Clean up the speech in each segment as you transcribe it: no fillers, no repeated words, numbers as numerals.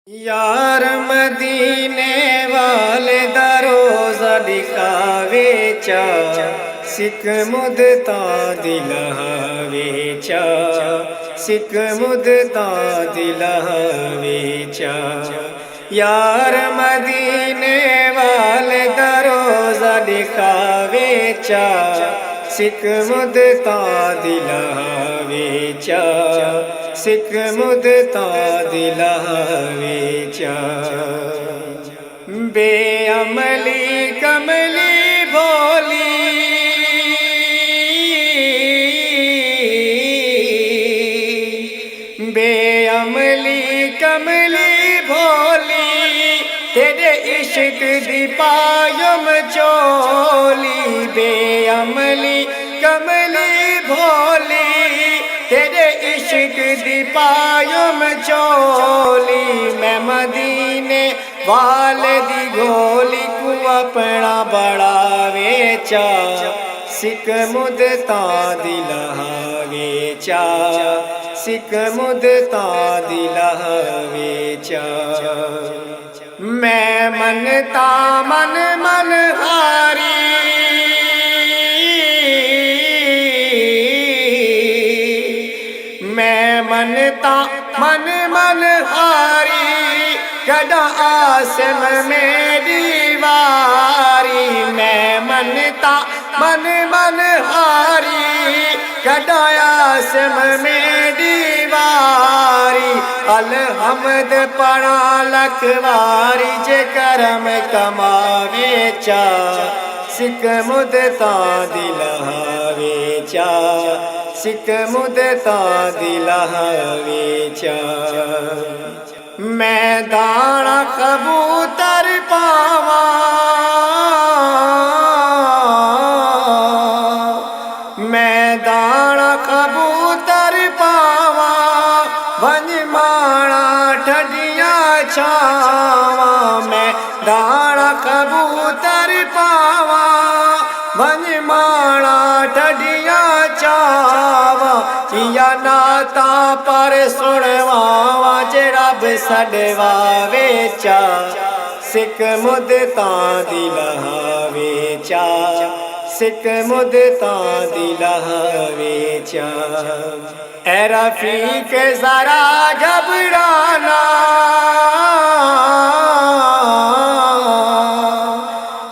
यार मदीने वाले दरोज़ा दिखावे चा, सिक मुदता दिलहावे चा, सिक मुदता दिलहावे चा। यार मदीने वाले दरोज़ा दिखावे चा, सिक मुदता दिलहावे चा, सिक मुदता दिलहावे चा। बेअमली कमली भोली, बेअमली कमली भोली, तेरे इश्क दी पायम चोली। बेअमली कमली भोली, तेरे इश्क दी पायम चोली। मैं मदीने वाले दी गोली को अपना बढ़ावे चा, सिक मुदता दिलहावे चा, सिक मुदता दिलहावे चा। मैं मनता मन मन हारी, मैं मनता मन मन हारी, कदा आसम में दीवारी। मैं मनता मन मन हारी, कदा आसम में दीवारी। अलहमद पड़ा लखवारी, जे करम कमावे चा, सिक मुदता दिलहावे चा, सिक मुदता दिलहावे चा। मैं दाना कबूतर पावा, मैं दाना कबूतर पावा, वन माणा ठडिया छावा। मैं दाना कबूतर पावा, वन माणा ठडिया छावा। या नाता पर सुनवावा, जे रब सडवावे चा, सिक मुदता दिलहावे चा, सिक मुदता दिलहावे चा। ऐ रफीक जरा घबराना,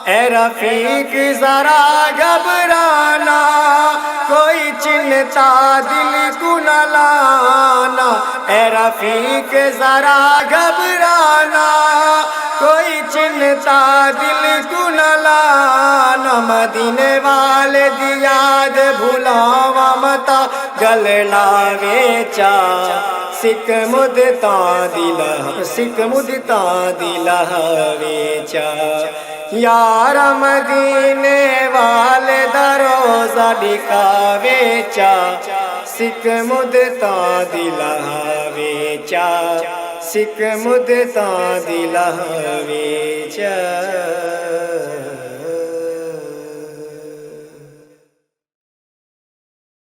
ऐ रफीक जरा घबराना, कोई चिंता दिल को न लाना। ऐ रफीक जरा घबराना, कोई चिंता दिल को न लाना। मदीने वाले दी याद भुलावा मता, गल लावे चा, सिक मुदता दिलहा, सिक मुदता दिलहावे चा। यार मदीने वाले दरोज़ा दिखावे चा, सिक मुदता दिलहावे चा, सिक मुदता दिलहावे चा।